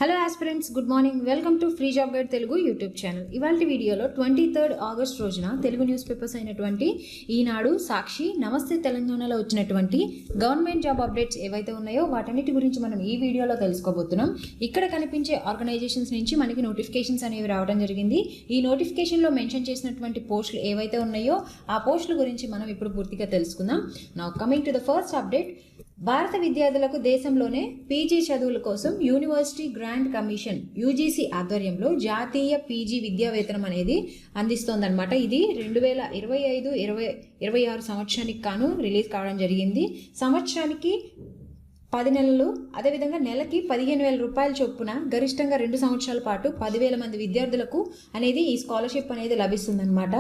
Hello aspirants, good morning. Welcome to free job guide Telugu YouTube channel. ఇవాళ వీడియోలో 23 August రోజున Telugu news papers అయినటువంటి ఈనాడు, సాక్షి, నమస్తే తెలంగాణలో వచ్చినటువంటి గవర్నమెంట్ జాబ్ అప్డేట్స్ ఏవైతే ఉన్నాయో వాటన్నిటి గురించి మనం ఈ వీడియోలో తెలుసుకోబోతున్నాం. ఇక్కడ కనిపించే ఆర్గనైజేషన్స్ నుంచి మనకి నోటిఫికేషన్స్ అనేవి రావడం జరిగింది. ఈ నోటిఫికేషన్లో మెన్షన్ చేసినటువంటి పోస్టులు ఏవైతే ఉన్నాయో ఆ పోస్టుల గురించి మనం ఇప్పుడు పూర్తిగా తెలుసుకుందాం. Now coming to the first update. భారత విద్యార్థులకు దేశంలోనే పీజీ చదువుల కోసం యూనివర్సిటీ గ్రాంట్ కమిషన్ యూజీసీ ఆధ్వర్యంలో జాతీయ పీజీ విద్యా వేతనం అనేది అందిస్తోందన్నమాట. ఇది 2025-26 సంవత్సరానికి గాను రిలీజ్ కావడం జరిగింది. సంవత్సరానికి 10 నెలలు, అదేవిధంగా నెలకి 15,000 రూపాయల చొప్పున గరిష్టంగా 2 సంవత్సరాల పాటు 10,000 మంది విద్యార్థులకు అనేది ఈ స్కాలర్షిప్ అనేది లభిస్తుందన్నమాట.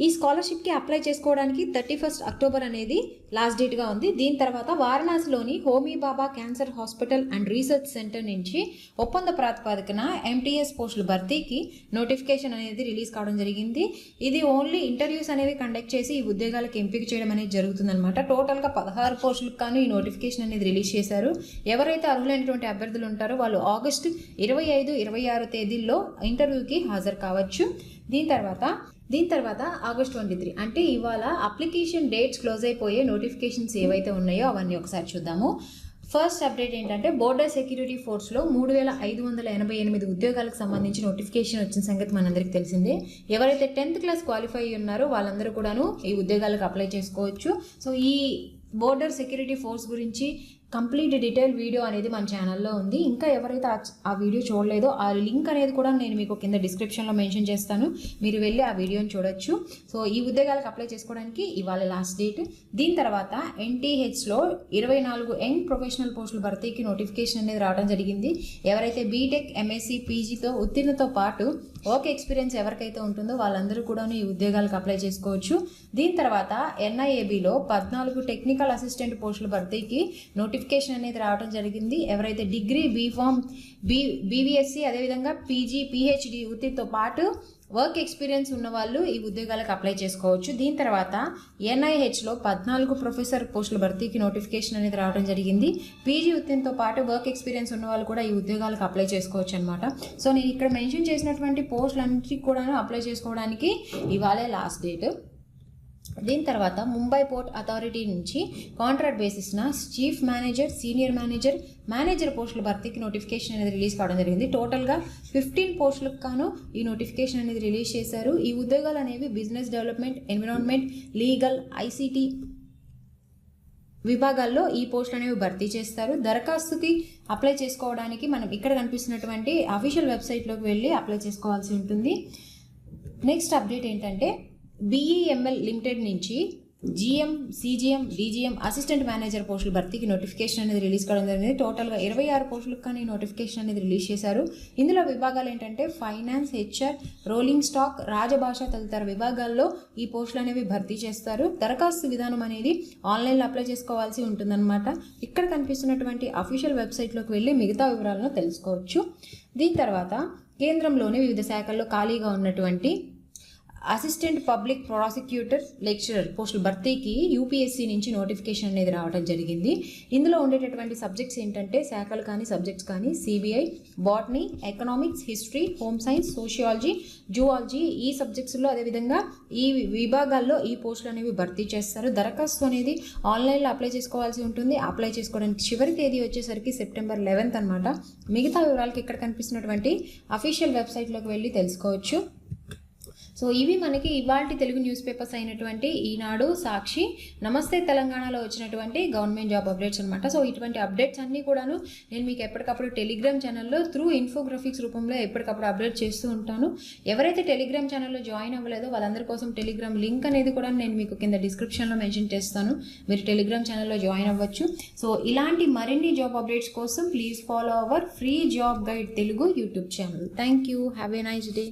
ఈ స్కాలర్షిప్కి అప్లై చేసుకోవడానికి 31 అక్టోబర్ అనేది లాస్ట్ డేట్గా ఉంది. దీని తర్వాత వారణాసిలోని Homi Bhabha cancer hospital and research centre నుంచి ఒప్పంద ప్రాతిపదికన ఎంటీఎస్ పోస్టుల భర్తీకి నోటిఫికేషన్ అనేది రిలీజ్ కావడం జరిగింది. ఇది ఓన్లీ ఇంటర్వ్యూస్ అనేవి కండక్ట్ చేసి ఈ ఉద్యోగాలకు ఎంపిక చేయడం అనేది జరుగుతుందన్నమాట. టోటల్గా 16 పోస్టులకు కానీ ఈ నోటిఫికేషన్ అనేది రిలీజ్ చేశారు. ఎవరైతే అర్హులైనటువంటి అభ్యర్థులు ఉంటారో వాళ్ళు ఆగస్టు 25-26 తేదీల్లో ఇంటర్వ్యూకి హాజరు కావచ్చు. దీని తర్వాత ఆగస్ట్ 23 అంటే ఇవాళ అప్లికేషన్ డేట్స్ క్లోజ్ అయిపోయే నోటిఫికేషన్స్ ఏవైతే ఉన్నాయో అవన్నీ ఒకసారి చూద్దాము. ఫస్ట్ అప్డేట్ ఏంటంటే బోర్డర్ సెక్యూరిటీ ఫోర్స్లో 3,588 ఉద్యోగాలకు సంబంధించి నోటిఫికేషన్ వచ్చిన సంగతి మనందరికీ తెలిసిందే. ఎవరైతే 10th క్లాస్ క్వాలిఫై ఉన్నారో వాళ్ళందరూ కూడాను ఈ ఉద్యోగాలకు అప్లై చేసుకోవచ్చు. సో ఈ బోర్డర్ సెక్యూరిటీ ఫోర్స్ గురించి కంప్లీట్ డీటెయిల్ వీడియో అనేది మన ఛానల్లో ఉంది. ఇంకా ఎవరైతే ఆ వీడియో చూడలేదో ఆ లింక్ అనేది కూడా నేను మీకు కింద డిస్క్రిప్షన్లో మెన్షన్ చేస్తాను, మీరు వెళ్ళి ఆ వీడియోని చూడొచ్చు. సో ఈ ఉద్యోగాలకు అప్లై చేసుకోవడానికి ఇవాళ లాస్ట్ డేట్. దీని తర్వాత ఎన్టీహెచ్లో 24 యంగ్ ప్రొఫెషనల్ పోస్టుల భర్తీకి నోటిఫికేషన్ అనేది రావడం జరిగింది. ఎవరైతే బీటెక్, ఎంఎస్సీ, పీజీతో ఉత్తీర్ణతో పాటు వర్క్ ఎక్స్పీరియన్స్ ఎవరికైతే ఉంటుందో వాళ్ళందరూ కూడా ఈ ఉద్యోగాలకు అప్లై చేసుకోవచ్చు. దీని తర్వాత ఎన్ఐఏబిలో 14 టెక్నికల్ అసిస్టెంట్ పోస్టుల భర్తీకి నోటిఫికేషన్ అనేది రావడం జరిగింది. ఎవరైతే డిగ్రీ, బీఫామ్, బీవీఎస్సీ, అదేవిధంగా పీజీ, పీహెచ్డీ ఉత్తీర్ణతో పాటు వర్క్ ఎక్స్పీరియన్స్ ఉన్న వాళ్ళు ఈ ఉద్యోగాలకు అప్లై చేసుకోవచ్చు. దీని తర్వాత ఎన్ఐహెచ్లో 14 ప్రొఫెసర్ పోస్టుల భర్తీకి నోటిఫికేషన్ అనేది రావడం జరిగింది. పీజీ ఉత్తీర్ణతో పాటు వర్క్ ఎక్స్పీరియన్స్ ఉన్న వాళ్ళు కూడా ఈ ఉద్యోగాలకు అప్లై చేసుకోవచ్చు అనమాట. సో నేను ఇక్కడ మెన్షన్ చేసినటువంటి పోస్టులన్నిటికీ కూడా అప్లై చేసుకోవడానికి ఇవాళే లాస్ట్ డేట్. దీని తర్వాత ముంబై పోర్ట్ అథారిటీ నుంచి కాంట్రాక్ట్ బేసిస్న చీఫ్ మేనేజర్, సీనియర్ మేనేజర్ పోస్టుల భర్తీకి నోటిఫికేషన్ అనేది రిలీజ్ కావడం జరిగింది. టోటల్గా 15 పోస్టులకు గాను ఈ నోటిఫికేషన్ అనేది రిలీజ్ చేశారు. ఈ ఉద్యోగాలు అనేవి business development, environment, legal, ICT విభాగాల్లో ఈ పోస్టులు అనేవి భర్తీ చేస్తారు. దరఖాస్తుకి అప్లై చేసుకోవడానికి మనం ఇక్కడ కనిపిస్తున్నటువంటి అఫీషియల్ వెబ్సైట్లోకి వెళ్ళి అప్లై చేసుకోవాల్సి ఉంటుంది. నెక్స్ట్ అప్డేట్ ఏంటంటే బీఈఎంఎల్ లిమిటెడ్ నుంచి GM, CGM, DGM assistant manager పోస్టుల భర్తీకి నోటిఫికేషన్ అనేది రిలీజ్ కావడం జరిగింది. టోటల్గా 26 పోస్టులకు కానీ నోటిఫికేషన్ అనేది రిలీజ్ చేశారు. ఇందులో విభాగాలు ఏంటంటే ఫైనాన్స్, హెచ్ఆర్, రోలింగ్ స్టాక్, రాజభాష తదితర విభాగాల్లో ఈ పోస్టులు అనేవి భర్తీ చేస్తారు. దరఖాస్తు విధానం అనేది ఆన్లైన్లో అప్లై చేసుకోవాల్సి ఉంటుందన్నమాట. ఇక్కడ కనిపిస్తున్నటువంటి అఫీషియల్ వెబ్సైట్లోకి వెళ్ళి మిగతా వివరాలను తెలుసుకోవచ్చు. దీని తర్వాత కేంద్రంలోని వివిధ శాఖల్లో ఖాళీగా ఉన్నటువంటి అసిస్టెంట్ పబ్లిక్ ప్రాసిక్యూటర్, లెక్చరర్ పోస్టుల భర్తీకి యూపీఎస్సీ నుంచి నోటిఫికేషన్ అనేది రావడం జరిగింది. ఇందులో ఉండేటటువంటి సబ్జెక్ట్స్ ఏంటంటే శాఖలు కానీ సబ్జెక్ట్స్ కానీ CBI, botany, economics, history, home science, sociology, zoology ఈ సబ్జెక్ట్స్లో అదేవిధంగా ఈ విభాగాల్లో ఈ పోస్టులు అనేవి భర్తీ చేస్తారు. దరఖాస్తు అనేది ఆన్లైన్లో అప్లై చేసుకోవాల్సి ఉంటుంది. అప్లై చేసుకోవడానికి చివరి తేదీ వచ్చేసరికి సెప్టెంబర్ 11 అనమాట. మిగతా వివరాలకి ఇక్కడ కనిపిస్తున్నటువంటి అఫీషియల్ వెబ్సైట్లోకి వెళ్ళి తెలుసుకోవచ్చు. సో ఇవి మనకి ఇవాల్టి తెలుగు న్యూస్ పేపర్స్ అయినటువంటి ఈనాడు, సాక్షి, నమస్తే తెలంగాణలో వచ్చినటువంటి గవర్నమెంట్ జాబ్ అప్డేట్స్ అనమాట. సో ఇటువంటి అప్డేట్స్ అన్నీ కూడాను నేను మీకు ఎప్పటికప్పుడు టెలిగ్రామ్ ఛానల్లో త్రూ ఇన్ఫోగ్రఫిక్స్ రూపంలో ఎప్పటికప్పుడు అప్డేట్ చేస్తూ ఉంటాను. ఎవరైతే టెలిగ్రామ్ ఛానల్లో జాయిన్ అవ్వలేదో వాళ్ళందరి కోసం టెలిగ్రామ్ లింక్ అనేది కూడా నేను మీకు కింద డిస్క్రిప్షన్లో మెన్షన్ చేస్తాను, మీరు టెలిగ్రామ్ ఛానల్లో జాయిన్ అవ్వచ్చు. సో ఇలాంటి మరిన్ని జాబ్ అప్డేట్స్ కోసం please follow our free job guide Telugu YouTube channel. Thank you. Have a nice day.